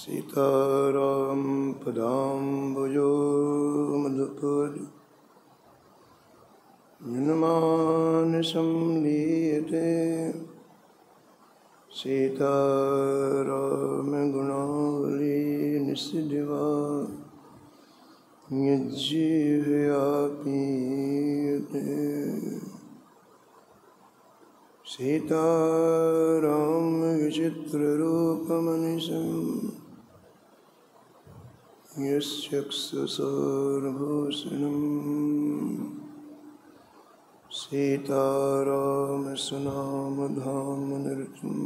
सीताराम पदाम्बुजो मधुपर जनमानसं लीयते सीताराम गुणावली निस्दिवा यज्जीवया पीयते सीताराम विचित्ररूपमनिशम् यस्यक्षुसौरभूषणम् सीताराम सुनामधामनिरतं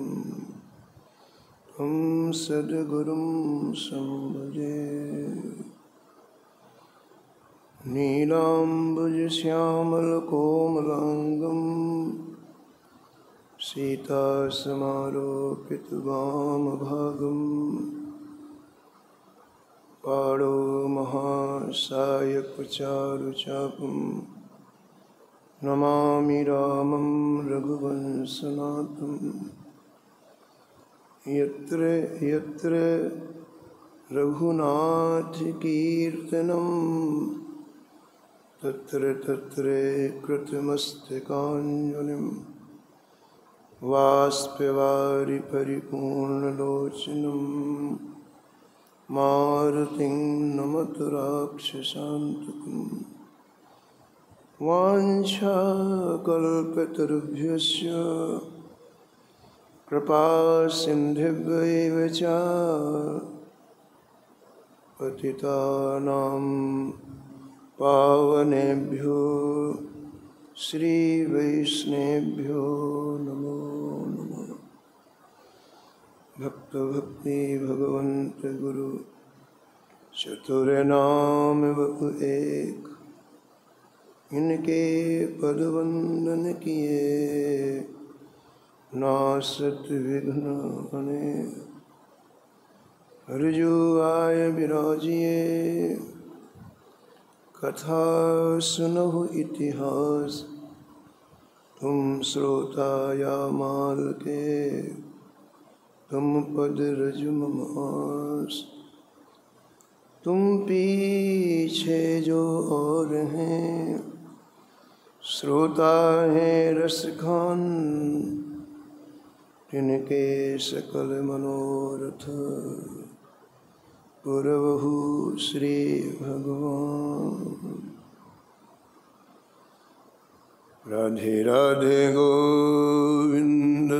तं सद्गुरुं संभजे नीलाम्बुजश्यामलकोमलाङ्गं सीतासमारोपितवामभागम् पाणो महासायकचारुचापं नमामि रामं रघुवंशनाथं यत्र यत्र रघुनाथकीर्तनं तत्र तत्र कृतमस्तकाञ्जलिं वाष्पवारि परिपूर्णलोचनं मारुतिं नमत राक्षसान्तकम् वाञ्छाकल्पतरुभ्यश्च कृपासिन्धुभ्यैव च पतितानां पावनेभ्यो श्रीवैष्णवेभ्यो नमो नमः। भक्त भक्ति भगवंत गुरु चतुर नाम बहु एक, इनके पद वंदन किए नासत विघ्न अनेक। हरिजु आय विराजिए कथा सुनहु इतिहास, तुम श्रोता या माल के तुम पद रजु ममास। तुम पीछे जो और हैं श्रोता हैं रसखान, तिनके सकल मनोरथ पुरवहु श्री भगवान। राधे राधे गोविंद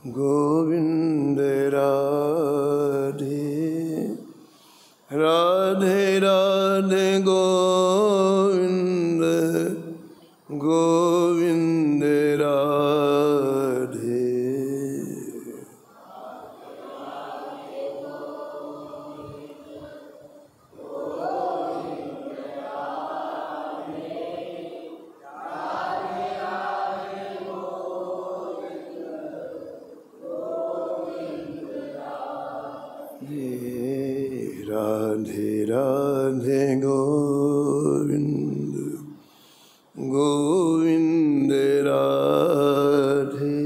गोविंद राधे राधे राधे गोविंद गोविंद राधे। राधे राधे गोविंद गोविंद राधे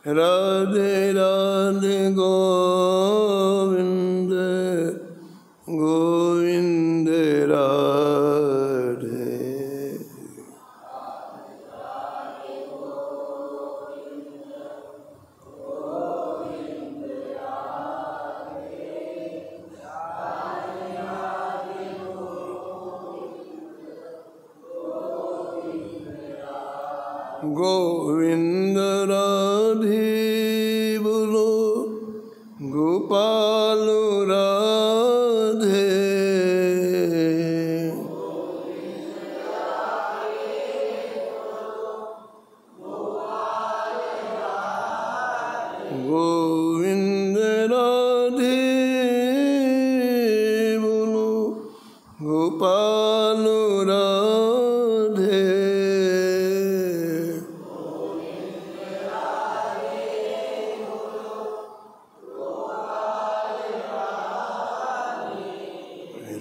राधे राधे गोविंद गोविंद राधे। गोविंद राधे बोलो गोपाल राधे। गोविंद राधे बोलो गोपाल राधे।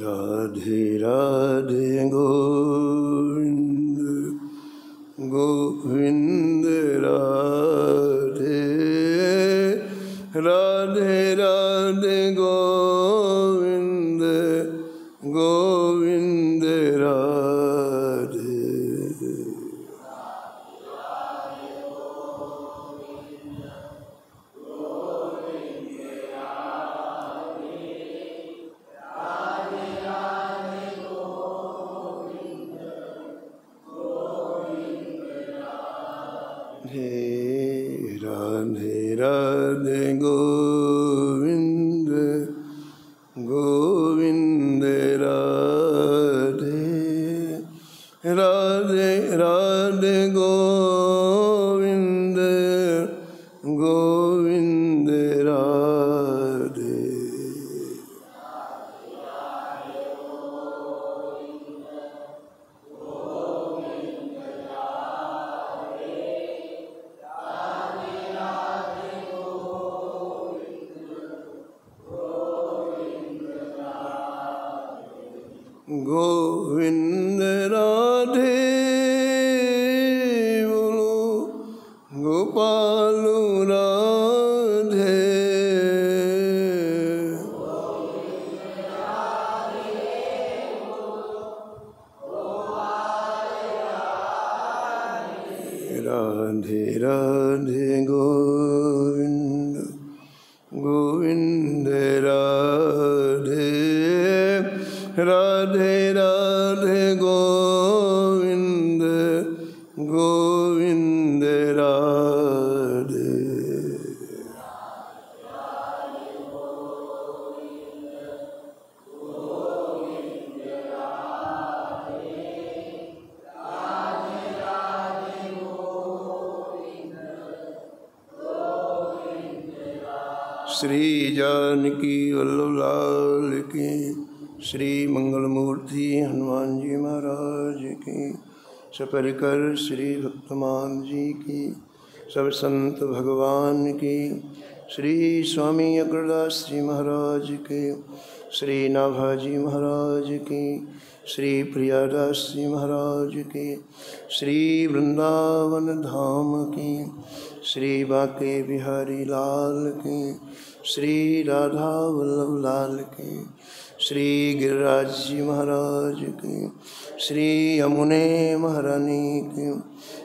राधे राधे गोविंद गोविंद राधे राधे। राधे राधे गोविंद गोविंद राधे। राधे राधे गोविंद गोविंद राधे। राधे राधे गोविंद गोविंद राधे। गोविंद राधे बोलो गोपाल राधे। राधे राधे गोविंद गोविंद राधे। राधे राधे गोविंद गोविंद राधे। श्री जानकी वल्लभ लाल की, श्री मंगलमूर्ति हनुमान जी महाराज की, सपरिकर श्री भक्तमान जी की, सब संत भगवान की, श्री स्वामी अग्रदास जी महाराज के, श्री नाभाजी महाराज की, श्री प्रियादास जी महाराज की, श्री वृंदावन धाम की, श्री बाके बिहारी लाल की, श्री राधा वल्लभ लाल की, श्री गिरिराज जी महाराज की, श्री यमुने महारानी की,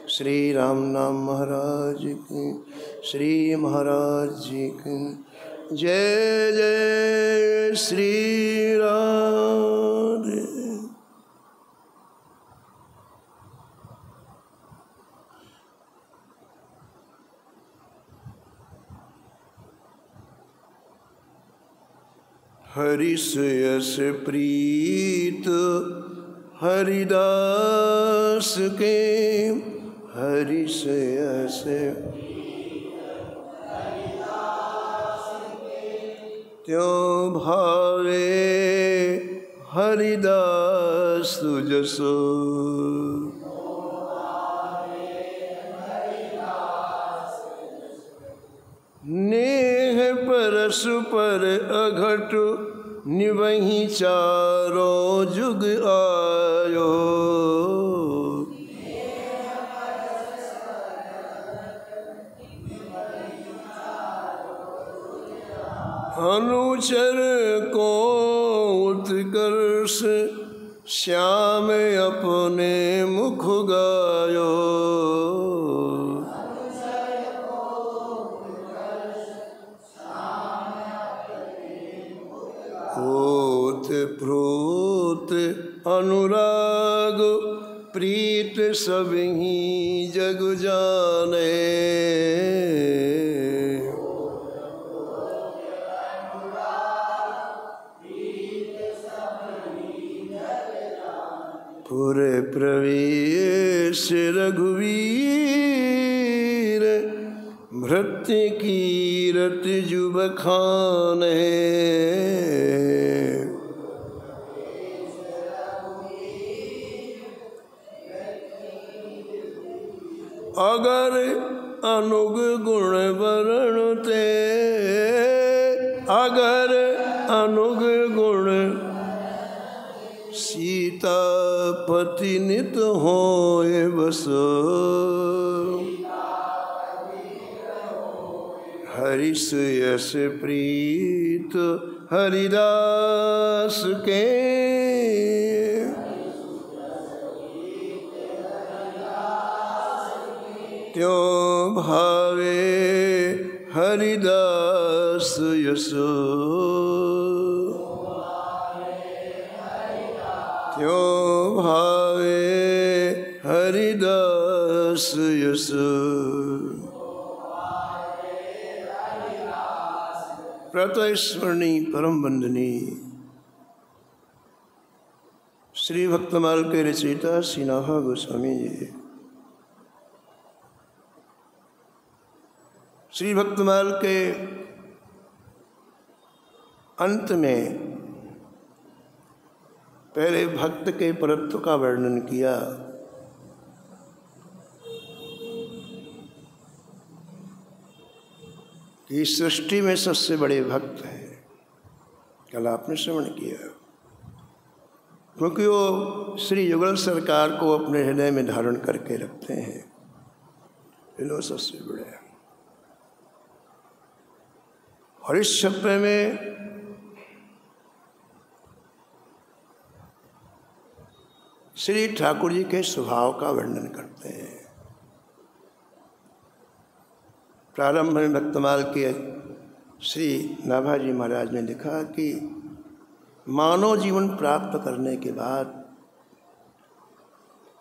श्री राम नाम महाराज की, श्री महाराज जी की। जय जय श्री राधे। हरिस यस प्रीत हरिदास के, हरिस यस त्यों भावे हरिदास तुझसो। नेह परस्पर अघट निवहि चारों जुग आयो। अनुचर को उत्कर्ष श्याम अपने मुख गायो। ओत प्रोत अनुराग प्रीत सबही जग जाने। पुर प्रवेश रघुवीर भृत्य कीरत जुब खाने। अगर अनुग गुण वरण ते, अगर अनुग गुण सीतापति नित होए बस। हरिस यस प्रीत हरिदास के, त्यों भावे हरिदास यस, त्यों भावे हरिदास यस। प्रातः स्मरणीय परम वंदनीय श्री भक्तमाल के रचयिता श्री नाभा गोस्वामी जी, श्री भक्तमाल के अंत में पहले भक्त के परत्व का वर्णन किया, कि इस सृष्टि में सबसे बड़े भक्त हैं। कल आपने श्रवण किया, क्योंकि वो श्री युगल सरकार को अपने हृदय में धारण करके रखते हैं, लो सबसे बड़े हैं। और इस छप्पे में श्री ठाकुर जी के स्वभाव का वर्णन करते हैं। प्रारंभ में भक्तमाल के श्री नाभाजी महाराज ने लिखा कि मानव जीवन प्राप्त करने के बाद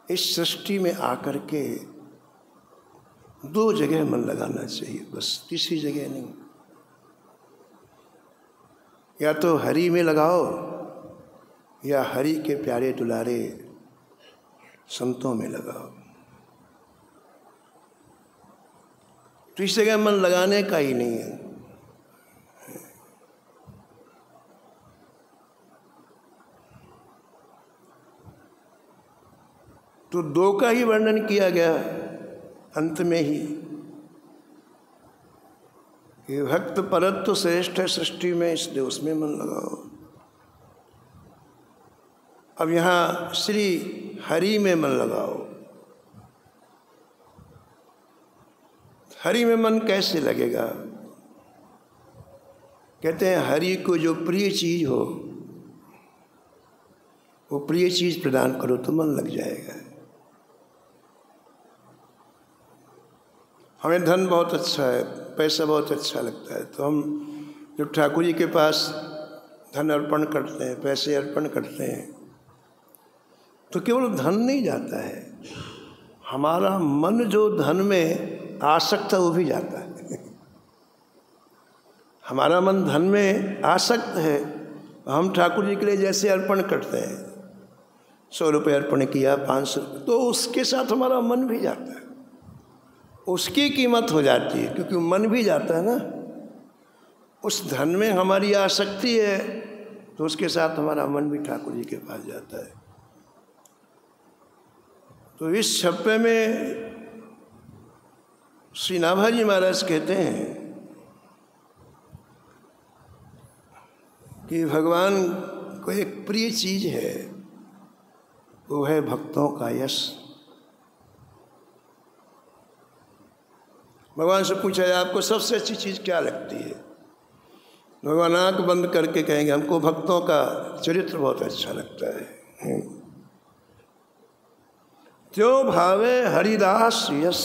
इस सृष्टि में आकर के 2 जगह मन लगाना चाहिए, बस, तीसरी जगह नहीं। या तो हरि में लगाओ या हरि के प्यारे दुलारे संतों में लगाओ। तो इस जगह मन लगाने का ही नहीं है। तो 2 का ही वर्णन किया गया अंत में ही, कि भक्त परत्व श्रेष्ठ है सृष्टि में, इसलिए उसमें मन लगाओ। अब यहाँ श्री हरि में मन लगाओ। हरि में मन कैसे लगेगा? कहते हैं हरि को जो प्रिय चीज हो वो प्रिय चीज प्रदान करो तो मन लग जाएगा। हमें धन बहुत अच्छा है, पैसा बहुत अच्छा लगता है, तो हम जब ठाकुर जी के पास धन अर्पण करते हैं, पैसे अर्पण करते हैं, तो केवल धन नहीं जाता है, हमारा मन जो धन में आसक्त है वो भी जाता है। हमारा मन धन में आसक्त है, हम ठाकुर जी के लिए जैसे अर्पण करते हैं, 100 रुपये अर्पण किया, 500 रुपये, तो उसके साथ हमारा मन भी जाता है, उसकी कीमत हो जाती है, क्योंकि मन भी जाता है ना। उस धन में हमारी आसक्ति है तो उसके साथ हमारा मन भी ठाकुर जी के पास जाता है। तो इस छप्पे में श्री नाभाजी महाराज कहते हैं कि भगवान को एक प्रिय चीज है, वो है भक्तों का यश। भगवान से पूछा जाए आपको सबसे अच्छी चीज क्या लगती है? भगवान आंख बंद करके कहेंगे हमको भक्तों का चरित्र बहुत अच्छा लगता है। त्यों भावे हरिदास यश,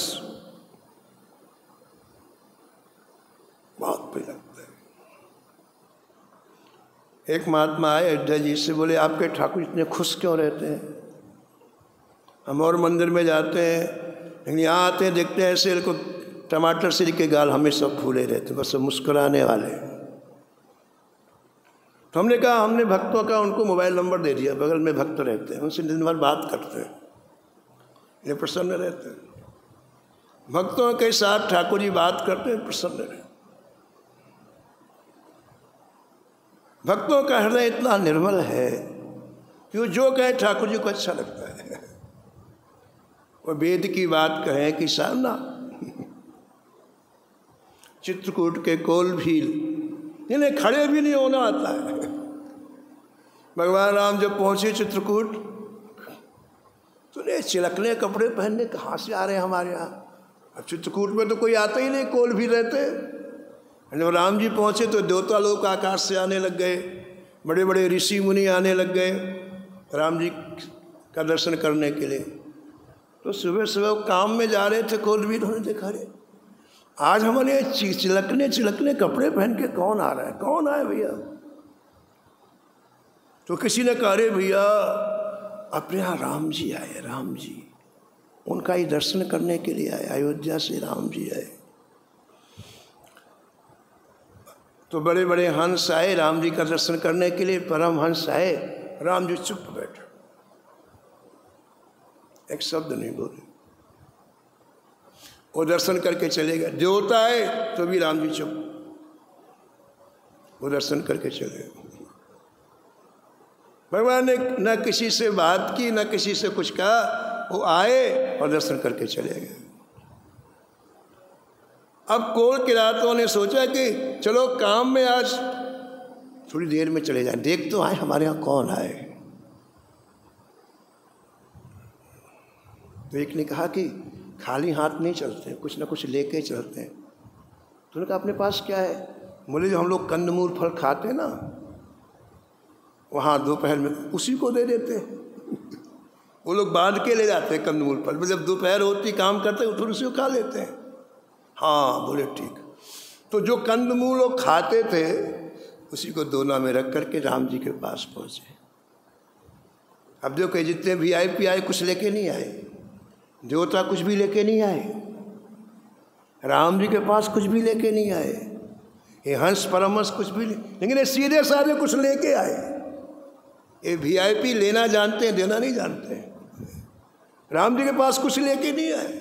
बहुत प्रिय लगता है। एक महात्मा आए अयोध्या जी से, बोले आपके ठाकुर इतने खुश क्यों रहते हैं? हम और मंदिर में जाते हैं लेकिन यहाँ आते हैं देखते हैं ऐसे को टमाटर सिर के गाल हमेशा फूले रहते, बस मुस्कुराने वाले। तो हमने कहा हमने भक्तों का उनको मोबाइल नंबर दे दिया, बगल में भक्त रहते हैं, उनसे दिन भर बात करते हैं, ये प्रसन्न रहते हैं। भक्तों के साथ ठाकुर जी बात करते हैं, प्रसन्न रहते। भक्तों का हृदय इतना निर्मल है कि वो जो कहे ठाकुर जी को अच्छा लगता है। वो वेद की बात कहें कि सामना चित्रकूट के कोल भील, इन्हें खड़े भी नहीं होना आता है। भगवान राम जब पहुंचे चित्रकूट तो ने चिलकने कपड़े पहनने कहाँ से आ रहे हैं हमारे यहाँ? अब चित्रकूट में तो कोई आता ही नहीं, कोल भी रहते। जब राम जी पहुँचे तो देवता लोग आकाश से आने लग गए, बड़े बड़े ऋषि मुनि आने लग गए राम जी का दर्शन करने के लिए। तो सुबह सुबह काम में जा रहे थे, खोलवीर उन्होंने देखा, रे आज हमारे चिलकने चिलकने कपड़े पहन के कौन आ रहा है, कौन आए भैया? तो किसी ने कहा, रे भैया अपने यहाँ राम जी आए, राम जी, उनका ही दर्शन करने के लिए आए, अयोध्या से राम जी आए। तो बड़े बड़े हंस आए राम जी का दर्शन करने के लिए, परम हंस आए, राम जी चुप बैठे, एक शब्द नहीं बोले, वो दर्शन करके चले गए। देवता आए तो भी राम जी चुप, वो दर्शन करके चले गए। भगवान ने न किसी से बात की, न किसी से कुछ कहा, वो आए और दर्शन करके चले गए। अब कोल किरातों ने सोचा कि चलो काम में आज थोड़ी देर में चले जाएं, देख तो आए हमारे यहाँ कौन आए। तो एक ने कहा कि खाली हाथ नहीं चलते, कुछ ना कुछ लेके चलते हैं। तो उन्होंने कहा अपने पास क्या है? बोले जो हम लोग कंदमूल फल खाते हैं ना, वहाँ दोपहर में उसी को दे देते हैं। वो लोग बांध के ले जाते हैं कंदमूल फल, जब दोपहर होती काम करते हैं फिर उसी को खा लेते हैं। हाँ बोले ठीक। तो जो कंदमूल लोग खाते थे उसी को दोना में रख करके राम जी के पास पहुँचे। अब जो कहे जितने VIP आए कुछ लेके नहीं आए, देवता कुछ भी लेके नहीं आए, राम जी के पास कुछ भी लेके नहीं आए, ये हंस परमहंस कुछ भी नहीं, लेकिन ये सीधे साधे कुछ लेके आए। ये VIP लेना जानते हैं, देना नहीं जानते हैं। राम जी के पास कुछ लेके नहीं आए,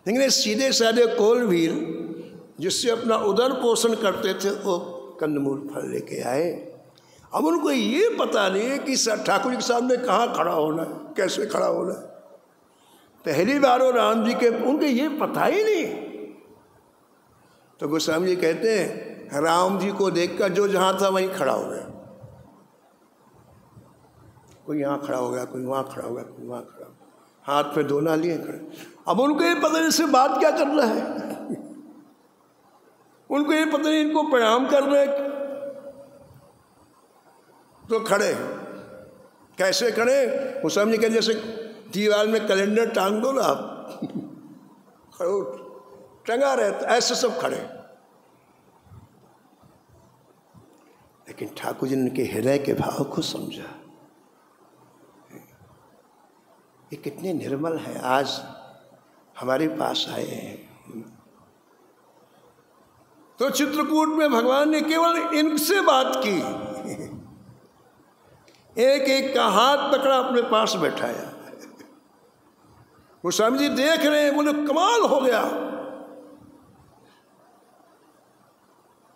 लेकिन ये सीधे साधे कोलवीर जिससे अपना उदर पोषण करते थे वो कंदमूल फल लेके आए। अब उनको ये पता नहीं है कि ठाकुर जी के सामने कहाँ खड़ा होना है, कैसे खड़ा होना है। पहली बार वो राम जी के, उनको ये पता ही नहीं। तो गोस्वामी जी कहते हैं राम जी को देखकर जो जहाँ था वहीं खड़ा हो गया, कोई यहाँ खड़ा हो गया, कोई वहाँ खड़ा हो गया, कोई वहाँ खड़ा हो गया, हाथ पे दोना लिए खड़े। अब उनको ये पता नहीं इससे बात क्या करना है, उनको ये पता नहीं इनको प्रणाम करना है। तो खड़े, कैसे खड़े? गोस्वामी जी कहते जैसे दीवार में कैलेंडर टांग दो ना आप, खड़ो टंगा रहता, ऐसे सब खड़े। लेकिन ठाकुर जी ने उनके हृदय के भाव को समझा, ये कितने निर्मल हैं, आज हमारे पास आए हैं। तो चित्रकूट में भगवान ने केवल इनसे बात की, एक एक का हाथ पकड़ा, अपने पास बैठाया। वो स्वामी जी देख रहे हैं, बोले कमाल हो गया।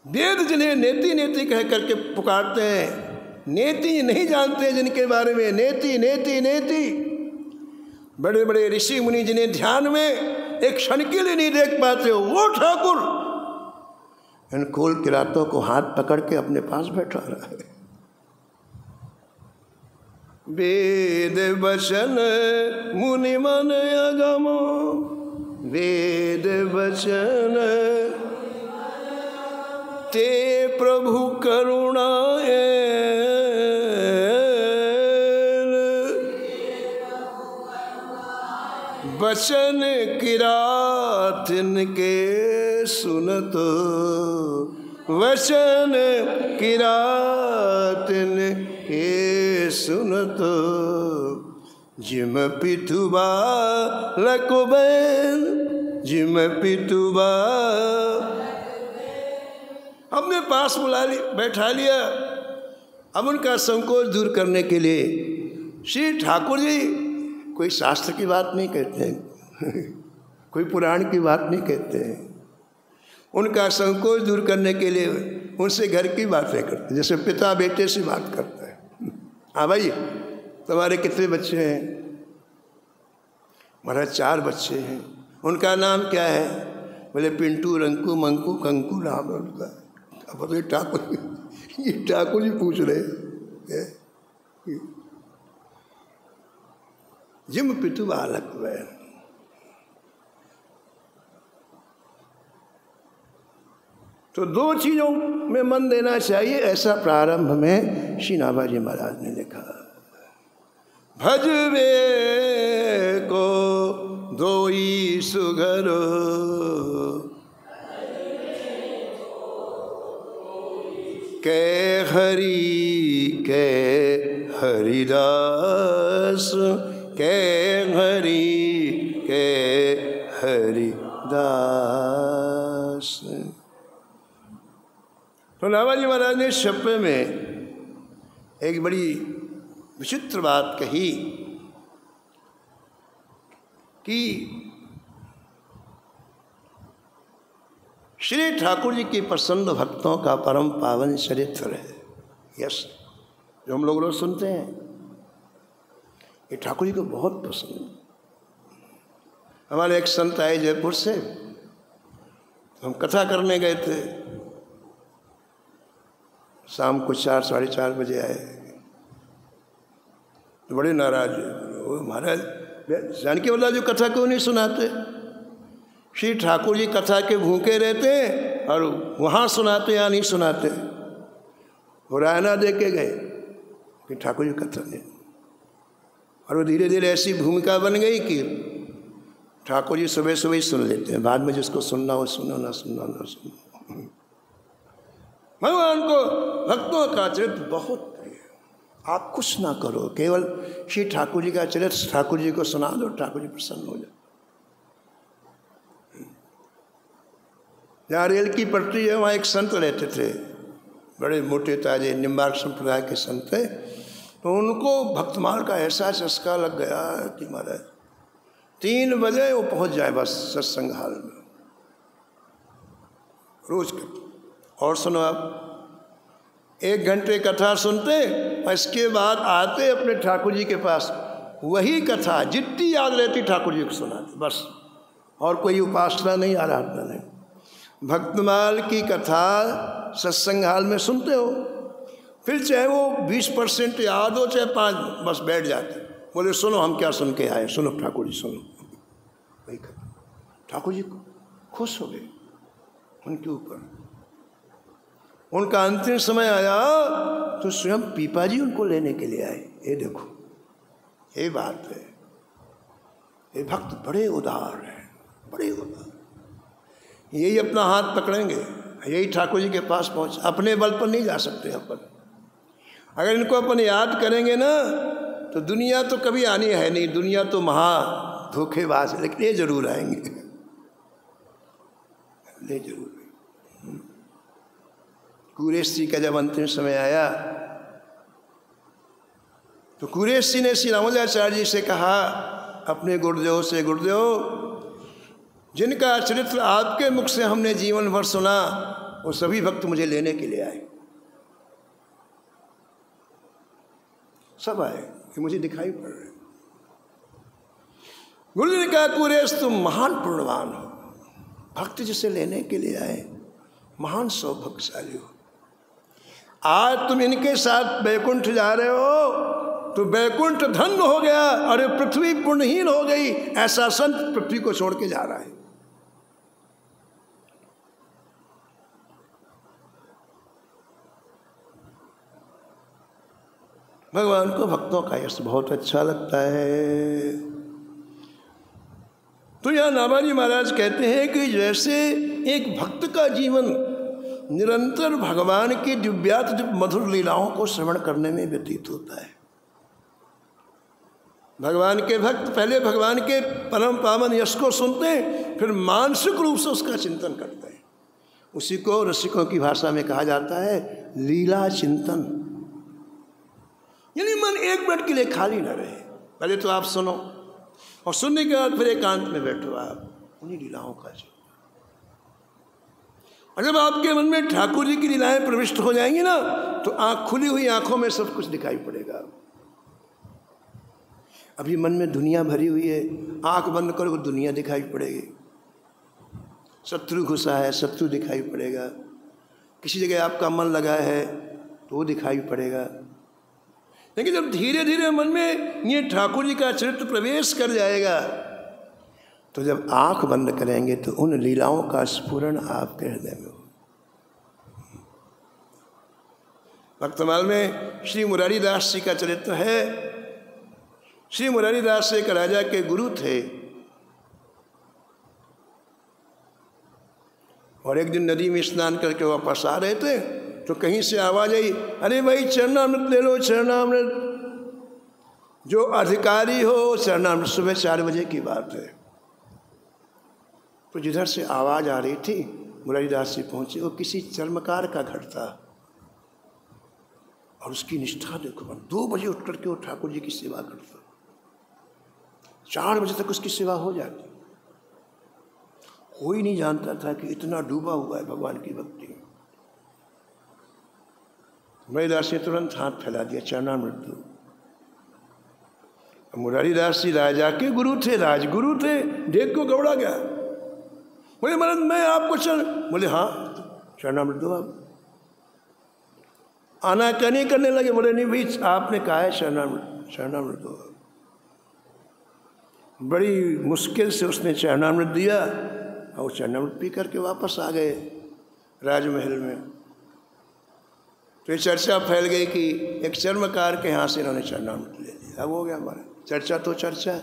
वेद जिन्हें नेति नेति कह करके पुकारते हैं, नेति नहीं जानते जिनके बारे में, नेति नेति नेति। बड़े बड़े ऋषि मुनि जिन्हें ध्यान में एक क्षण के लिए नहीं देख पाते हो, वो ठाकुर इन कोल किरातों को हाथ पकड़ के अपने पास बैठा रहा है। वेद वचन मुनि मन अगम, वेद वचन ते प्रभु करुणा वचन किरात इनके सुनत, वचन किरात इनके सुनत, जिम पितुबा लकुबैन, जिम पितुबा। अपने पास बुला लिया, बैठा लिया। अब उनका संकोच दूर करने के लिए श्री ठाकुर जी कोई शास्त्र की बात नहीं कहते हैं, कोई पुराण की बात नहीं कहते हैं। उनका संकोच दूर करने के लिए उनसे घर की बातें करते हैं, जैसे पिता बेटे से बात करता है। हाँ भाई तुम्हारे कितने बच्चे हैं? हमारा 4 बच्चे हैं। उनका नाम क्या है? बोले पिंटू, रंकू, मंकू, कंकू नाम है उनका। अब बोले ठाकुर, ये ठाकुर जी पूछ रहे जिम पितु बालक वैन। तो दो चीज़ों में मन देना चाहिए, ऐसा प्रारंभ में श्री नाभाजी महाराज ने लिखा। भजवे को दोई सुघर के हरि के हरिदास के हरि के हरिदास। तो नाभाजी महाराज ने शब्द में एक बड़ी विचित्र बात कही कि श्री ठाकुर जी के पसंद भक्तों का परम पावन चरित्र है। यस, जो हम लोग रोज सुनते हैं, ये ठाकुर जी को बहुत पसंद। हमारे एक संत आए जयपुर से, हम कथा करने गए थे, शाम को 4 साढ़े 4 बजे आए, तो बड़े नाराज वो महाराज जानकी वाला जो कथा क्यों नहीं सुनाते? श्री ठाकुर जी कथा के भूखे रहते और वहाँ सुनाते या नहीं सुनाते। वो रायना दे के गए कि ठाकुर जी कथा नहीं, और वो धीरे धीरे ऐसी भूमिका बन गई कि ठाकुर जी सुबह सुबह ही सुन लेते हैं, बाद में जिसको सुनना हो सुनो, ना सुनना ना सुनो। भगवान को भक्तों का चरित्र बहुत प्रिय। आप कुछ ना करो, केवल श्री ठाकुर जी का चरित्र ठाकुर जी को सुना दो, ठाकुर जी प्रसन्न हो जाए। जहाँ रेल की पटरी है वहाँ एक संत रहते थे, बड़े मोटे ताजे निम्बार्क संप्रदाय के संत थे। तो उनको भक्तमाल का ऐसा चस्का लग गया कि महाराज 3 बजे वो पहुँच जाए बस सत्संग हाल में रोज के। और सुनो, आप 1 घंटे कथा सुनते और इसके बाद आते अपने ठाकुर जी के पास, वही कथा जितनी याद रहती ठाकुर जी को सुनाते बस, और कोई उपासना नहीं, आराधना नहीं। भक्तमाल की कथा सत्संग हाल में सुनते हो, फिर चाहे वो 20% याद हो चाहे 5, बस बैठ जाते, बोले सुनो हम क्या सुन के आए, सुनो ठाकुर जी सुनो। वही कथा ठाकुर जी खुश हो गए उनके ऊपर। उनका अंतिम समय आया तो स्वयं पीपा जी उनको लेने के लिए आए। ये देखो, ये बात है, ये भक्त बड़े उदार हैं, बड़े उदार। यही अपना हाथ पकड़ेंगे, यही ठाकुर जी के पास पहुँच, अपने बल पर नहीं जा सकते अपन। अगर इनको अपन याद करेंगे ना तो दुनिया तो कभी आनी है नहीं, दुनिया तो महा धोखेबाज है, लेकिन ये जरूर आएंगे, ये जरूर। कुरेश जी का जब अंतिम समय आया तो कुरेश जी ने श्री रामानुजाचार्य जी से कहा, अपने गुरुदेव से, गुरुदेव जिनका चरित्र आपके मुख से हमने जीवन भर सुना, वो सभी भक्त मुझे लेने के लिए आए, सब आए, ये मुझे दिखाई पड़ रहे। गुरु जी ने कहा, कुरेश तुम महान पुण्यवान हो, भक्त जिसे लेने के लिए आए महान सौभाग्यशाली हो। आज तुम इनके साथ बैकुंठ जा रहे हो तो बैकुंठ धन्य हो गया, और पृथ्वी पुण्यहीन हो गई। ऐसा संत पृथ्वी को छोड़ के जा रहा है। भगवान को भक्तों का यश बहुत अच्छा लगता है। तो यहाँ नाभाजी महाराज कहते हैं कि जैसे एक भक्त का जीवन निरंतर भगवान की दिव्याति मधुर लीलाओं को श्रवण करने में व्यतीत होता है। भगवान के भक्त पहले भगवान के परम पावन यश को सुनते हैं, फिर मानसिक रूप से उसका चिंतन करते हैं। उसी को रसिकों की भाषा में कहा जाता है लीला चिंतन। यानी मन 1 मिनट के लिए खाली न रहे, पहले तो आप सुनो, और सुनने के बाद फिर एकांत में बैठो आप उन्हीं लीलाओं का चिंतन। और जब आपके मन में ठाकुर जी की लीलाएं प्रविष्ट हो जाएंगी ना, तो आँख खुली हुई आंखों में सब कुछ दिखाई पड़ेगा। अभी मन में दुनिया भरी हुई है, आंख बंद करो दुनिया दिखाई पड़ेगी। शत्रु घुसा है, शत्रु दिखाई पड़ेगा। किसी जगह आपका मन लगा है तो वो दिखाई पड़ेगा। लेकिन जब धीरे धीरे मन में ये ठाकुर जी का चरित्र प्रवेश कर जाएगा, तो जब आंख बंद करेंगे तो उन लीलाओं का स्फुरण आपके हृदय में हो। भक्तमाल में श्री मुरारी दास जी का चरित्र है। श्री मुरारी दास एक राजा के गुरु थे और एक दिन नदी में स्नान करके वापस आ रहे थे तो कहीं से आवाज आई, अरे भाई चरणामृत ले लो, चरणामृत। जो अधिकारी हो चरणामृत। सुबह 4 बजे की बात है। तो जिधर से आवाज आ रही थी मुरारी दास जी पहुंचे। वो किसी चर्मकार का घर था और उसकी निष्ठा देखो, 2 बजे उठ करके वो ठाकुर जी की सेवा करता, 4 बजे तक उसकी सेवा हो जाती। कोई नहीं जानता था कि इतना डूबा हुआ है भगवान की भक्ति में। मुरारी दास ने तुरंत हाथ फैला दिया, चरणामृत दो। मुरारी दास जी राजा के गुरु थे, राजगुरु थे। देख को गौड़ा गया, बोले महाराज मैं आपको बोले हाँ चरणामृत दो आप। आनाकानी करने लगे, बोले नहीं भाई आपने कहा है चरणामृत दो। बड़ी मुश्किल से उसने चरणामृत दिया और चरणामृत पी करके वापस आ गए राजमहल में। तो ये चर्चा फैल गई कि एक चर्मकार के यहाँ से इन्होंने चरणामृत ले लिया। अब हो गया हमारा चर्चा तो चर्चा।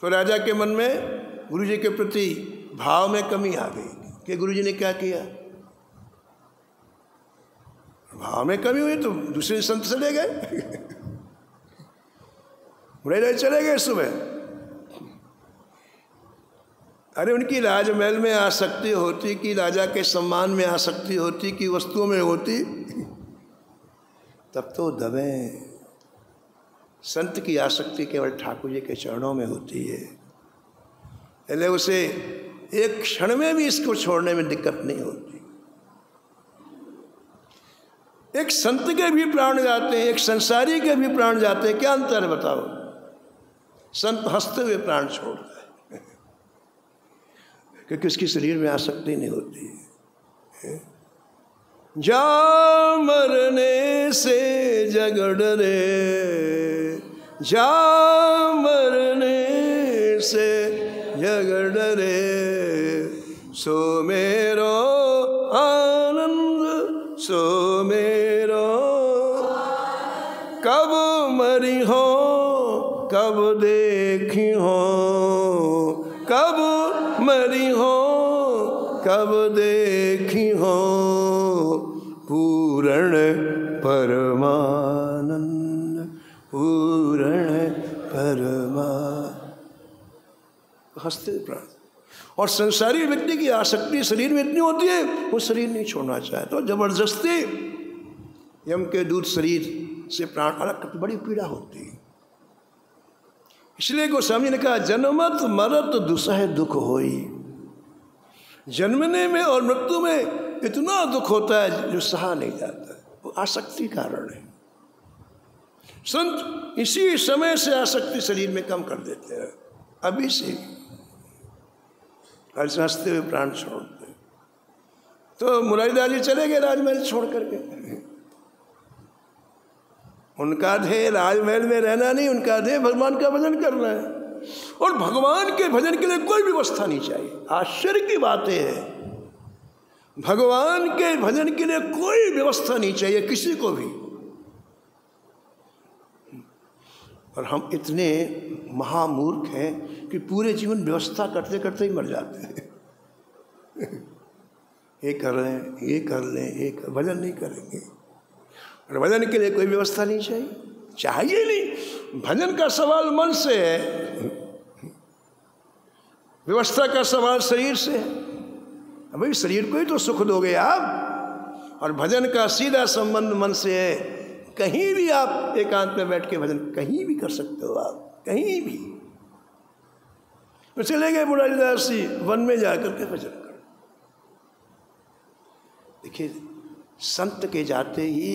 तो राजा के मन में गुरु जी के प्रति भाव में कमी आ गई कि गुरु जी ने क्या किया। भाव में कमी हुई तो दूसरे संत चले गए। मुरारी चले गए सुबह। अरे उनकी राजमहल में आसक्ति होती कि राजा के सम्मान में आसक्ति होती कि वस्तुओं में होती, तब तो दबे। संत की आसक्ति केवल ठाकुर जी के चरणों में होती है। पहले उसे एक क्षण में भी इसको छोड़ने में दिक्कत नहीं होती। एक संत के भी प्राण जाते हैं, एक संसारी के भी प्राण जाते हैं, क्या अंतर है बताओ। संत हंसते हुए प्राण छोड़ता है क्योंकि उसकी शरीर में आसक्ति नहीं होती है। जा मरने से जग डरे, जा मरने से जग डरे, सो मेरो आनंद सो मेरो। कब मरी हो कब देखी हो, कब मरी हो कब देखी हो, पूर्ण परमानंद पूर्ण परमा। हंसते प्राण। और संसारी व्यक्ति की आसक्ति शरीर में इतनी होती है वो शरीर नहीं छोड़ना चाहे तो जबरदस्ती यम के दूत शरीर से प्राण अलग करते बड़ी पीड़ा होती है। इसलिए गोस्वामी ने कहा जन्मत मरत दुसह दुख होई। जन्मने में और मृत्यु में इतना दुख होता है जो सहा नहीं जाता, वो आसक्ति कारण है। संत इसी समय से आसक्ति शरीर में कम कर देते हैं, अभी से हंसते हुए प्राण छोड़ते। तो मुरारी दास जी चले गए राजमहल छोड़ करके। उनका ध्येय राजमहल में रहना नहीं, उनका ध्येय भगवान का भजन करना है। और भगवान के भजन के लिए कोई व्यवस्था नहीं चाहिए। आश्चर्य की बात है, भगवान के भजन के लिए कोई व्यवस्था नहीं चाहिए किसी को भी। और हम इतने महामूर्ख हैं कि पूरे जीवन व्यवस्था करते करते ही मर जाते हैं। ये कर रहे हैं, ये कर लें, ये भजन नहीं करेंगे। और भजन के लिए कोई व्यवस्था नहीं चाहिए नहीं। भजन का सवाल मन से है, व्यवस्था का सवाल शरीर से है। भाई शरीर को ही तो सुख दोगे आप, और भजन का सीधा संबंध मन से है। कहीं भी आप एकांत में बैठ के भजन कहीं भी कर सकते हो, आप कहीं भी। तो चले गए मुरारी दास जी वन में जाकर के भजन कर। देखिए संत के जाते ही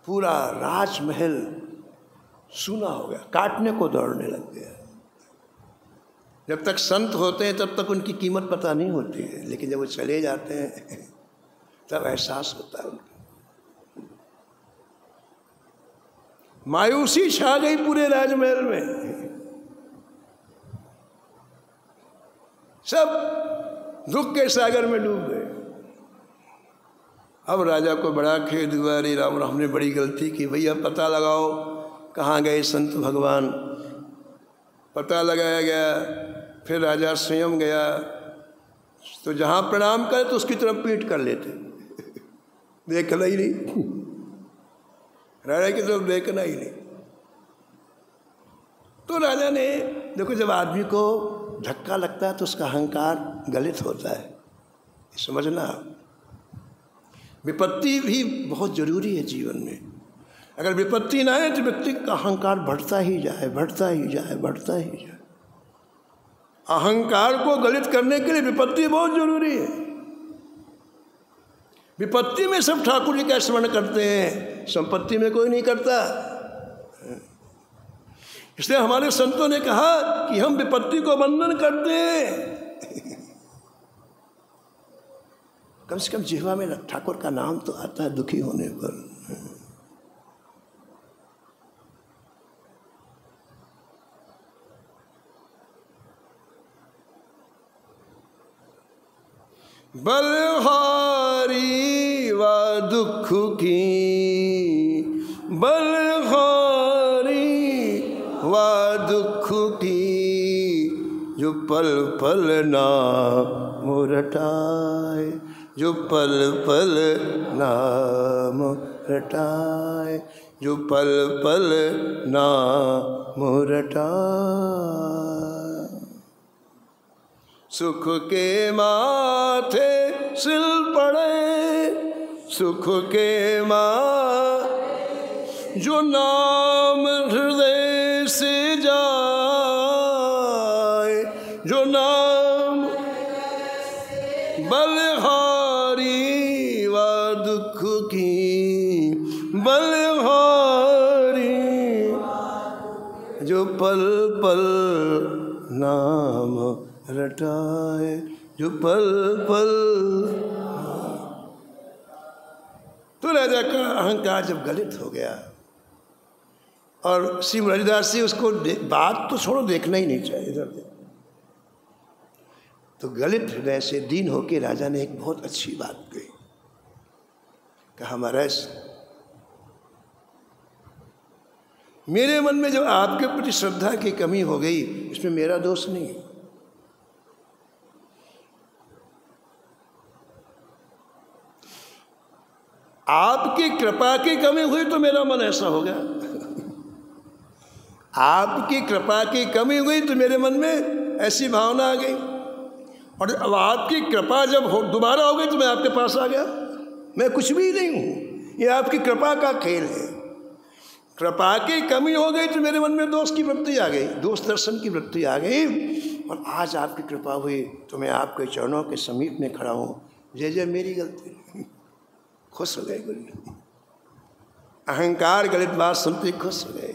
पूरा राजमहल सूना हो गया, काटने को दौड़ने लग गया। जब तक संत होते हैं तब तक उनकी कीमत पता नहीं होती है, लेकिन जब वो चले जाते हैं तब एहसास होता है उनका। मायूसी छा गई पूरे राजमहल में। सब दुख के सागर में डूब गए। अब राजा को बड़ा खेद हुआ, अरे राम हमने बड़ी गलती की, भैया पता लगाओ कहाँ गए संत भगवान। पता लगाया गया, फिर राजा स्वयं गया, तो जहाँ प्रणाम करे तो उसकी तरफ पीठ कर लेते, देखना ही नहीं, राजा की तरफ देखना ही नहीं। तो राजा ने देखो, जब आदमी को धक्का लगता है तो उसका अहंकार गलित होता है, समझना। विपत्ति भी बहुत जरूरी है जीवन में। अगर विपत्ति ना है तो व्यक्ति का अहंकार बढ़ता ही जाए, बढ़ता ही जाए, बढ़ता ही जाए। अहंकार को गलित करने के लिए विपत्ति बहुत जरूरी है। विपत्ति में सब ठाकुर जी का स्मरण करते हैं, संपत्ति में कोई नहीं करता। इसलिए हमारे संतों ने कहा कि हम विपत्ति को वंदन करते हैं। कम से कम जिह्वा में ठाकुर का नाम तो आता है दुखी होने पर। बलहारी व दुख की, बलहारी व दुख की, जो पल पल नाम रटाए, जो पल पल नाम रटाए, जो पल पल नाम रटाए। सुख के माथे सिल पड़े, सुख के माथे, जो नाम हृदय से जाए, जो नाम बलहारी व दुख की, बलहारी, जो पल पल नाम रटाए, जो पल पल। तो राजा का अहंकार जब गलित हो गया, और श्री मुरारीदास जी उसको बात तो छोड़ो, देखना ही नहीं चाहिए इधर। तो गलित हृदय से दीन होकर राजा ने एक बहुत अच्छी बात कही, कहा महाराज मेरे मन में जब आपके प्रति श्रद्धा की कमी हो गई, इसमें मेरा दोष नहीं है। आपकी कृपा की कमी हुई तो मेरा मन ऐसा हो गया। आपकी कृपा की कमी हुई तो मेरे मन में ऐसी भावना आ गई, और अब आपकी कृपा जब दोबारा हो गई तो मैं आपके पास आ गया। मैं कुछ भी नहीं हूँ, ये आपकी कृपा का खेल है। कृपा की कमी हो गई तो मेरे मन में दोष की वृत्ति आ गई, दोष दर्शन की वृत्ति आ गई, और आज आपकी कृपा हुई तो मैं आपके चरणों के समीप में खड़ा हूँ। जय जय मेरी गलती। खुश हो गए गुरु, अहंकार गलित बात सुनते खुश हो गए।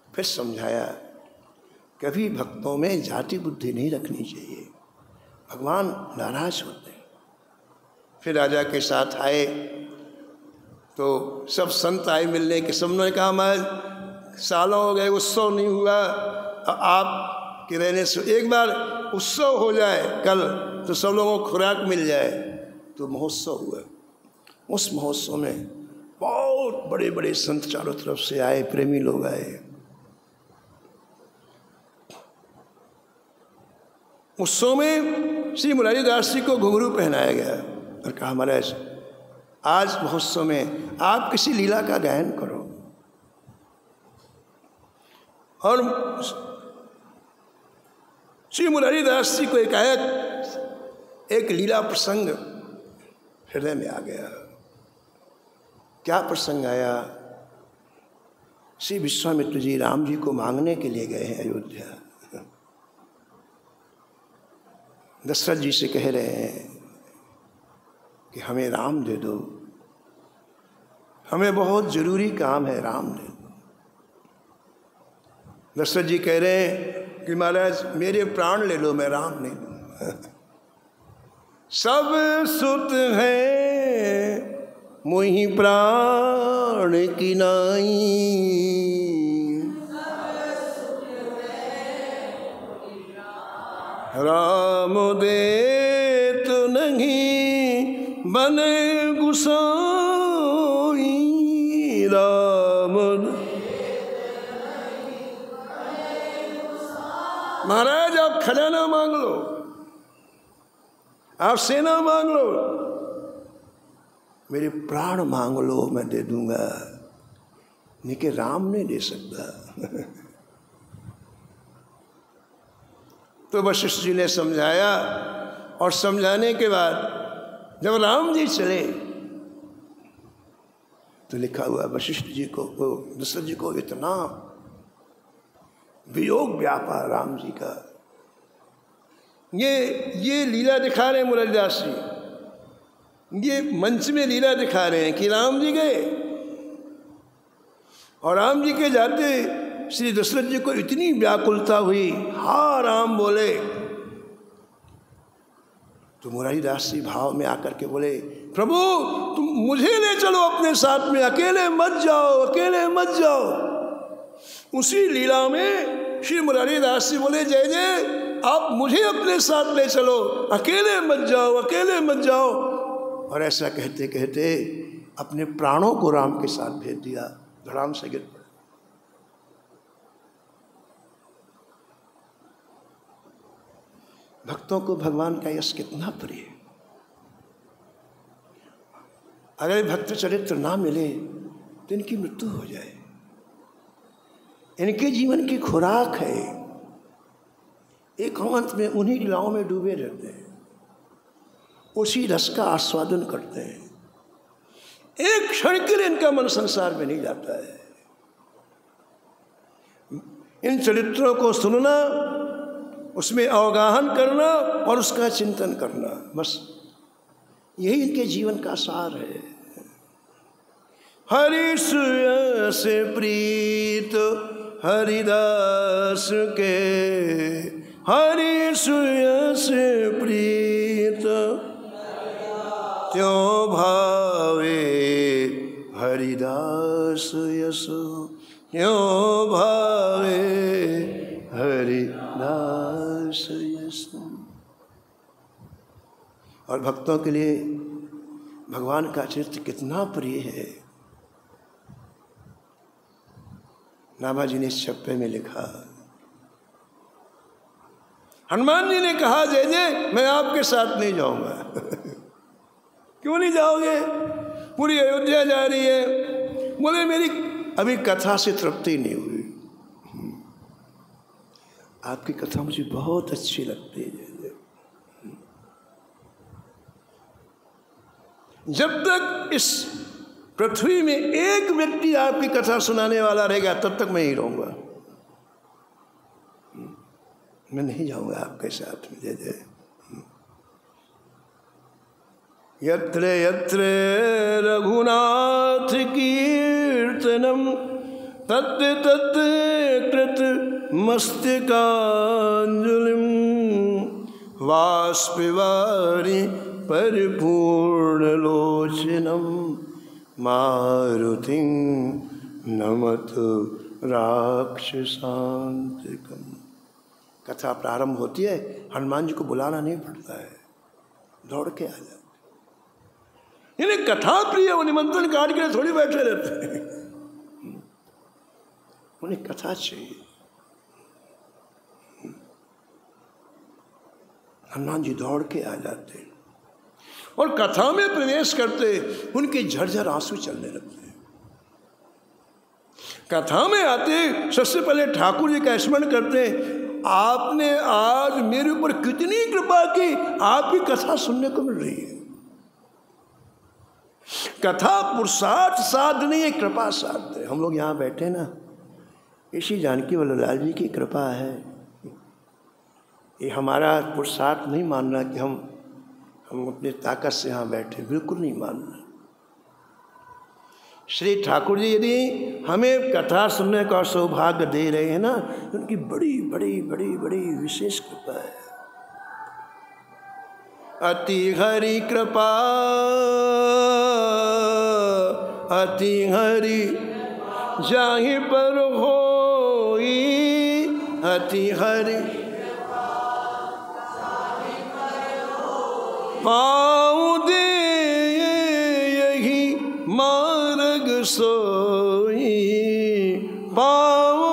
फिर समझाया, कभी भक्तों में जाति बुद्धि नहीं रखनी चाहिए, भगवान नाराज होते हैं। फिर राजा के साथ आए तो सब संत आए मिलने के, सबने कहा मैं सालों हो गए उत्सव नहीं हुआ, आप के रहने से एक बार उत्सव हो जाए कल, तो सब लोगों को खुराक मिल जाए। तो महोत्सव हुआ। उस महोत्सव में बहुत बड़े बड़े संत चारों तरफ से आए, प्रेमी लोग आए। उत्सव में श्री मुरारीदास जी को घुंघरू पहनाया गया और कहा महाराज आज महोत्सव में आप किसी लीला का गायन करो। और श्री मुरारीदास जी को एकाएक एक लीला प्रसंग हृदय में आ गया। क्या प्रसंग आया? श्री विश्वामित्र जी राम जी को मांगने के लिए गए हैं अयोध्या। दशरथ जी से कह रहे हैं कि हमें राम दे दो, हमें बहुत जरूरी काम है, राम दे दो। दशरथ जी कह रहे हैं कि महाराज मेरे प्राण ले लो, मैं राम नहीं दूँ। सब सुत है मोहि प्राण की नाई, राम दे तो नहीं बने गुसाई राम। महाराज आप खजाना मांग लो, आप सेना मांग लो, मेरे प्राण मांग लो, मैं दे दूंगा, नहीं कि राम नहीं दे सकता। तो वशिष्ठ जी ने समझाया, और समझाने के बाद जब राम जी चले तो लिखा हुआ वशिष्ठ जी को, दशरथ जी को इतना वियोग व्यापा राम जी का। ये लीला दिखा रहे हैं मुरलीदास जी, ये मंच में लीला दिखा रहे हैं कि राम जी गए, और राम जी के जाते श्री दशरथ जी को इतनी व्याकुलता हुई, हा राम बोले, तो मुरारीदास जी भाव में आकर के बोले, प्रभु तुम मुझे ले चलो अपने साथ में, अकेले मत जाओ, अकेले मत जाओ। उसी लीला में श्री मुरारीदास जी बोले, जय जय आप मुझे अपने साथ ले चलो, अकेले मत जाओ, अकेले मत जाओ। और ऐसा कहते कहते अपने प्राणों को राम के साथ भेज दिया, धड़ाम से गिर पड़े। भक्तों को भगवान का यश कितना प्रिय है। अगर भक्त चरित्र ना मिले तो इनकी मृत्यु हो जाए। इनके जीवन की खुराक है, एक अंत में उन्हीं लीलाओं में डूबे रहते हैं, उसी रस का आस्वादन करते हैं। एक क्षण के लिए इनका मन संसार में नहीं जाता है। इन चरित्रों को सुनना, उसमें अवगाहन करना और उसका चिंतन करना, बस यही इनके जीवन का सार है। हरि सुयस प्रीत हरिदास के, हरि सुयस प्रीत त्यों भावे हरिदास यस, त्यों भावे हरिदास यस। और भक्तों के लिए भगवान का चरित्र कितना प्रिय है। नाभाजी ने इस छप्पे में लिखा, हनुमान जी ने कहा, जय जय मैं आपके साथ नहीं जाऊंगा। क्यों नहीं जाओगे? पूरी अयोध्या जा रही है। बोले मेरी अभी कथा से तृप्ति नहीं हुई। आपकी कथा मुझे बहुत अच्छी लगती है। जब तक इस पृथ्वी में एक व्यक्ति आपकी कथा सुनाने वाला रहेगा तब तक मैं ही रहूंगा, मैं नहीं जाऊंगा आपके साथ में। जय जय। यत्र यत्र रघुनाथ कीर्तनम तत्र तत्र कृत मस्तकांजलिम वाष्पवारि परिपूर्ण लोचनम मारुतिं नमत राक्षसांतिकम। कथा प्रारंभ होती है, हनुमान जी को बुलाना नहीं पड़ता है, दौड़ के आ जाते। इन्हें कथा प्रिय, वो निमंत्रण कार्ड के लिए थोड़ी बैठे रहते हैं, उन्हें कथा चाहिए। हनुमान जी दौड़ के आ जाते और कथा में प्रवेश करते, उनके झरझर आंसू चलने लगते। कथा में आते सबसे पहले ठाकुर जी का स्मरण करते, आपने आज मेरे ऊपर कितनी कृपा की, आपकी कथा सुनने को मिल रही है। कथा पुरुषार्थ साध नहीं है, कृपा साध है। हम लोग यहाँ बैठे ना, इसी जानकी वल्लभलाल जी की कृपा है। ये हमारा पुरुषार्थ नहीं मानना कि हम अपनी ताकत से यहाँ बैठे, बिल्कुल नहीं मानना। श्री ठाकुर जी यदि हमें कथा सुनने का सौभाग्य दे रहे हैं ना, उनकी बड़ी बड़ी बड़ी बड़ी विशेष कृपा है। अति हरि कृपा, अति हरि जाहि पर होई, अति हरि पाँव दे मार्ग सोई पाओ।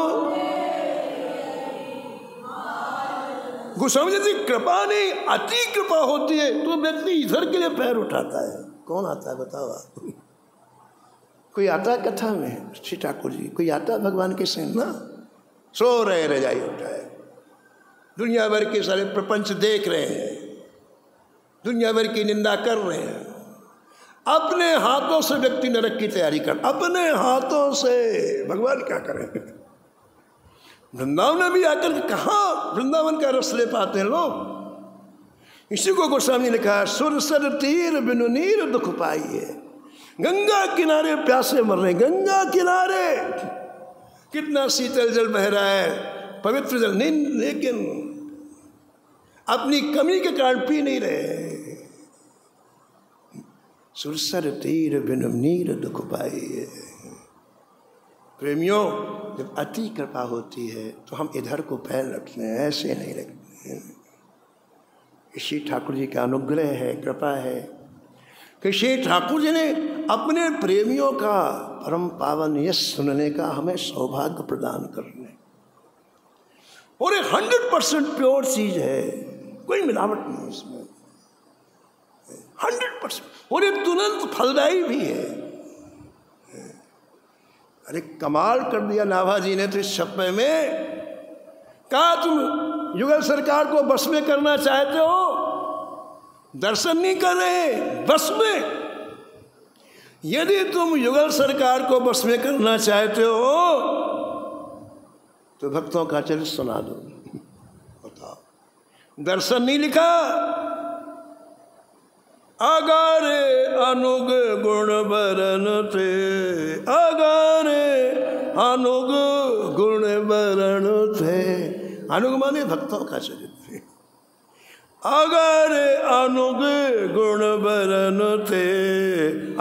गोस्वामी जी कृपा नहीं, अति कृपा होती है तो व्यक्ति इधर के लिए पैर उठाता है। कौन आता है बताओ आप? कोई आता है कथा में श्री ठाकुर जी, कोई आता है भगवान के संग ना, सो रहे रजाई उठाए, दुनिया भर के सारे प्रपंच देख रहे हैं, दुनिया भर की निंदा कर रहे हैं, अपने हाथों से व्यक्ति नरक की तैयारी कर, अपने हाथों से। भगवान क्या करें? वृंदावन में भी आकर कहाँ वृंदावन का रस ले पाते हैं लोग। इसी को गोस्वामी ने कहा, सुरसर तीर बिनु नीर दुख पाइए। गंगा किनारे प्यासे मर रहे, गंगा किनारे कितना शीतल जल बह रहा है, पवित्र जल नहीं, लेकिन अपनी कमी के कारण पी नहीं रहे। सुरसर तीर बिनु नीर दुख पाइए। प्रेमियों, जब अति कृपा होती है तो हम इधर को पैर रखते हैं, ऐसे नहीं रखते हैं। श्री ठाकुर जी का अनुग्रह है, कृपा है कि श्री ठाकुर जी ने अपने प्रेमियों का परम पावन यश सुनने का हमें सौभाग्य प्रदान करने। और ये 100% प्योर चीज है, कोई मिलावट नहीं इसमें, 100%। और ये तुरंत फलदायी भी है। अरे कमाल कर दिया नाभाजी ने तो इस छप्पे में। कहा तुम युगल सरकार को बस में करना चाहते हो, दर्शन नहीं कर रहे, बस में। यदि तुम युगल सरकार को बस में करना चाहते हो तो भक्तों का चरित्र सुना दो। बताओ, दर्शन नहीं लिखा। अगारे अनुग गुण बरन थे, अगारे अनुग गुण बरन थे। अनुग माने भक्तों का चरित्र। अगारे अनुग गुण बरन थे,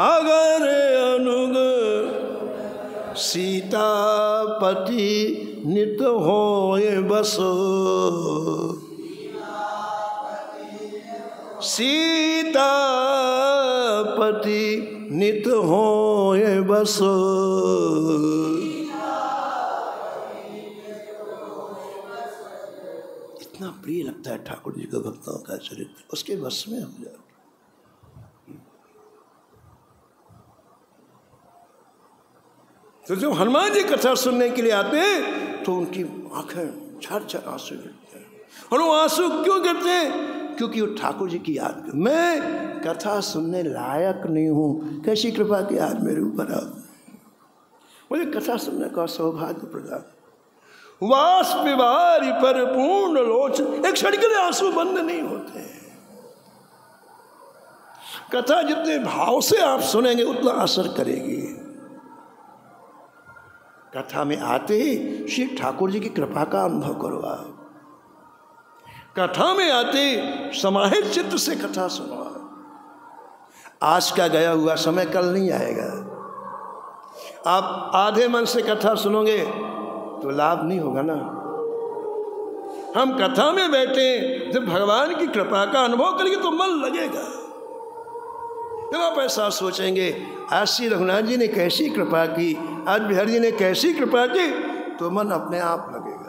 अगारे अनुग सीतापति नित होए बसो। सीतापति नित होए बसो। इतना प्रिय लगता है ठाकुर जी को भक्तों का चरित्र, उसके बस में हम जाते। तो जब हनुमान जी कथा सुनने के लिए आते हैं तो उनकी आंखें झरझर आंसू गिरते हैं। और वो आंसू क्यों गिरते हैं? क्योंकि वो ठाकुर जी की याद। मैं कथा सुनने लायक नहीं हूँ, कैसी कृपा की याद मेरे ऊपर आ, मुझे कथा सुनने का सौभाग्य प्रदान। वास विवारी पर पूर्ण लोचन, एक क्षण के लिए आंसू बंद नहीं होते। कथा जितने भाव से आप सुनेंगे उतना असर करेगी। कथा में आते ही श्री ठाकुर जी की कृपा का अनुभव करो। आप कथा में आते समाहित चित्त से कथा सुनो। आज का गया हुआ समय कल नहीं आएगा। आप आधे मन से कथा सुनोगे तो लाभ नहीं होगा ना। हम कथा में बैठे जब भगवान की कृपा का अनुभव करेंगे तो मन लगेगा। जब आप ऐसा सोचेंगे आज श्री रघुनाथ जी ने कैसी कृपा की, आज बिहारी जी ने कैसी कृपा की, तो मन अपने आप लगेगा।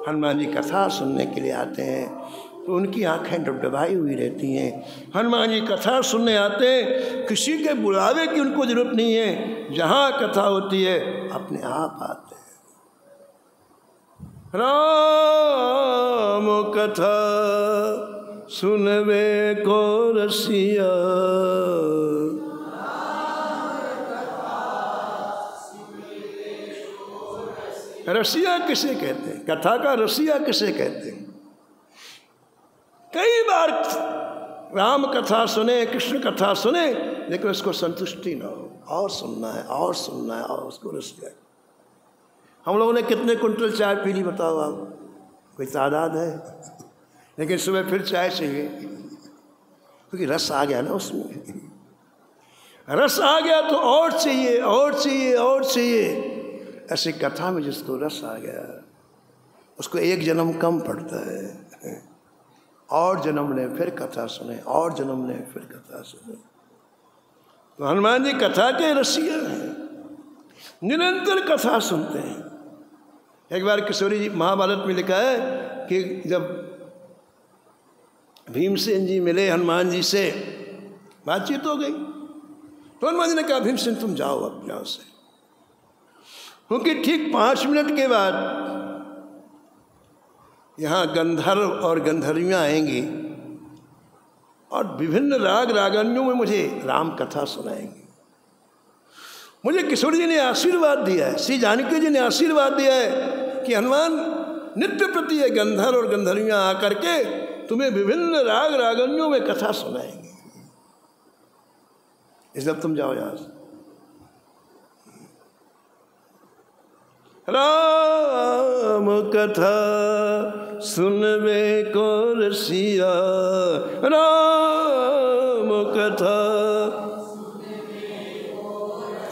हनुमान जी कथा सुनने के लिए आते हैं तो उनकी आंखें डबडबाई हुई रहती हैं। हनुमान जी कथा सुनने आते हैं, किसी के बुलावे की उनको जरूरत नहीं है, जहाँ कथा होती है अपने आप आते हैं। राम कथा सुनवे को रसिया, रसिया किसे कहते हैं? कथा का रसिया किसे कहते हैं? कई बार राम कथा सुने, कृष्ण कथा सुने, लेकिन उसको संतुष्टि ना हो, और सुनना है और सुनना है और उसको रसिया। हम लोगों ने कितने कुंटल चाय पी ली बताओ आप? कोई तादाद है? लेकिन सुबह फिर चाय चाहिए, क्योंकि रस आ गया ना उसमें। रस आ गया तो और चाहिए और चाहिए और चाहिए। ऐसी कथा में जिसको रस आ गया उसको एक जन्म कम पड़ता है। और जन्म ले फिर कथा सुने, और जन्म ले फिर कथा सुने। तो हनुमान जी कथा के रसिया हैं, निरंतर कथा सुनते हैं। एक बार किशोरी जी महाभारत में लिखा है कि जब भीमसेन जी मिले हनुमान जी से, बातचीत हो गई, तो हनुमान जी ने कहा भीमसेन तुम जाओ अब यहाँ से, क्योंकि ठीक 5 मिनट के बाद यहाँ गंधर्व और गंधर्वियाँ आएंगी और विभिन्न राग रागनियों में मुझे राम कथा सुनाएंगे। मुझे किशोरी जी ने आशीर्वाद दिया है, श्री जानकी जी ने आशीर्वाद दिया है कि हनुमान नित्य प्रति ये गंधर्व और गंधर्वियाँ आकर के तुम्हें विभिन्न राग रागनियों में कथा सुनाएंगे, इसलिए तुम जाओ यहाँ से। राम कथा सुनबे को रसिया, राम कथा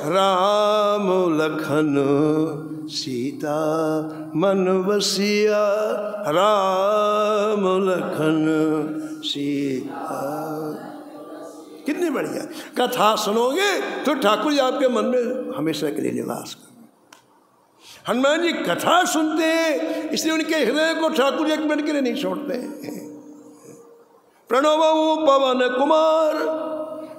राम लखन सीता मन बसिया, राम लखन सीता। कितनी बढ़िया कथा सुनोगे तो ठाकुर जी आपके मन में हमेशा के लिए निवास कर। हनुमान जी कथा सुनते हैं, इसलिए उनके हृदय को ठाकुर जी 1 मिनट के लिए नहीं छोड़ते। प्रणवो पवन कुमार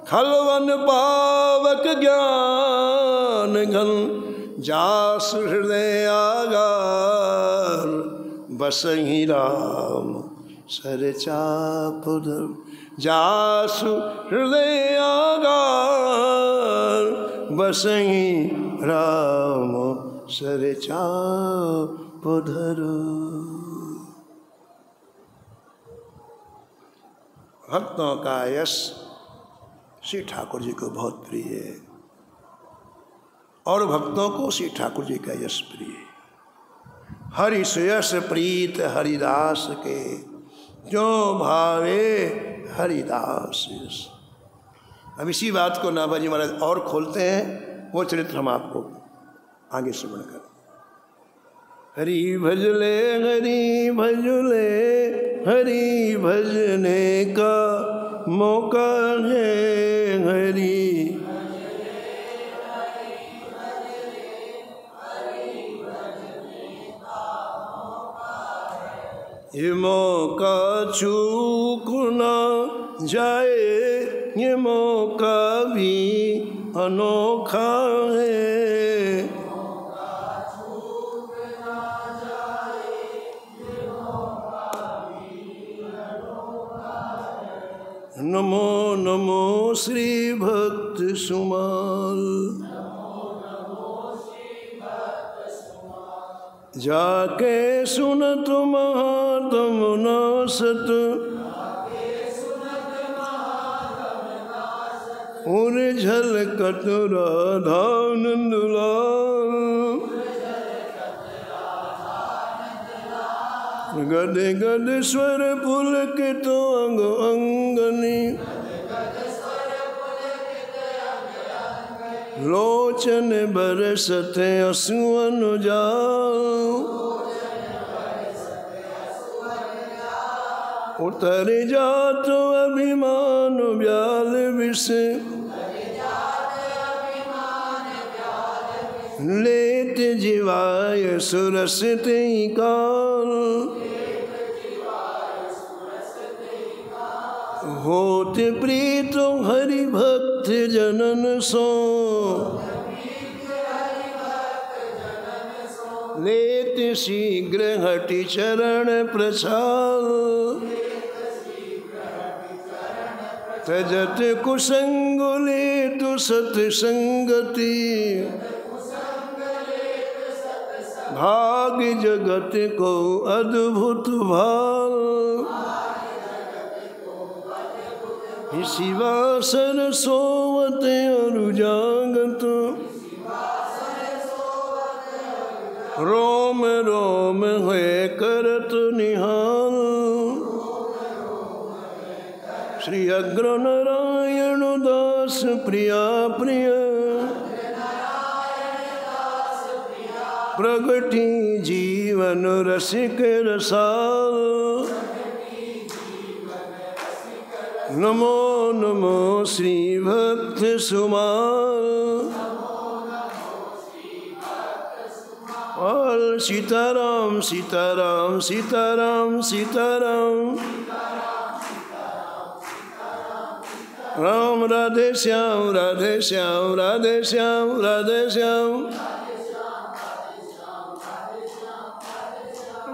खलवन पावक ज्ञान घन, जास हृदय आगार बसहि राम सरचाप धर, जासु हृदय आगार बसहि राम सरचाप धर। भक्तों का यश श्री ठाकुर जी को बहुत प्रिय है और भक्तों को श्री ठाकुर जी का यश प्रिय है। हरि सुयश प्रीत हरिदास के, जो भावे हरिदास यश। अब इसी बात को नाभाजी महाराज और खोलते हैं, वो चरित्र हम आपको आगे श्रवण करें। हरि भजले हरि भजले, हरि भजने का मौका है हरि, ये मौका चूक न जाए, ये मौका भी अनोखा है। नमो नमो श्री भक्त सुमाल, जाके सुनत महात्म नासत, उर झलकत राधा नंदलाल, गद गद स्वर पुलकित अंग अंगनी, लोचन बरसत असुअन जाल, उतर जात अभिमान व्याल विष, लेत जीवाय सुरस तेहि काल, होत प्रीत हरि भक्त जनन सो, लेत शीघ्र हटि चरण प्रसाद, तजत कुसंग लेत सत्संगति, भाग जगत को अद्भुत भाल, शिवासन सोवत अनुजागत, रोम रोम है करत निहाल, श्री अग्र नारायण दास प्रिया प्रिय, प्रगति जीवन रसिक रसाल, नमो नमो श्री भक्त सुमाल। सीताराम सीताराम सीताराम सीताराम। राम राधे श्याम राधे श्याम राधे श्याम राधे श्याम।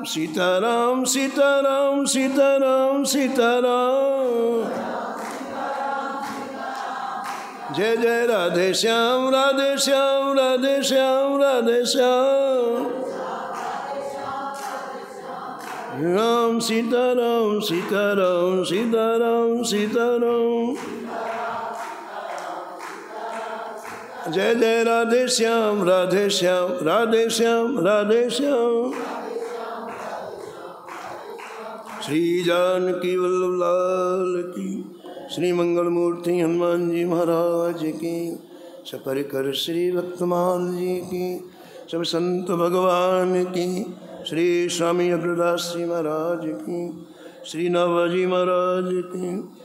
सीताराम सीताराम सीताराम सीताराम। जय जय राधे श्याम राधे श्याम राधे श्याम राधे श्याम। राम सीताराम सीताराम सीताराम सीताराम। जय जय राधे श्याम राधे श्याम राधे श्याम राधे श्याम। श्री जानकी वल्लभ लाल की, श्री मंगल मूर्ति हनुमान जी महाराज की, सपरिकर श्री भक्तमाल जी की, सब संत भगवान की, श्री स्वामी अग्रदास जी महाराज की, श्री नवाजी महाराज की।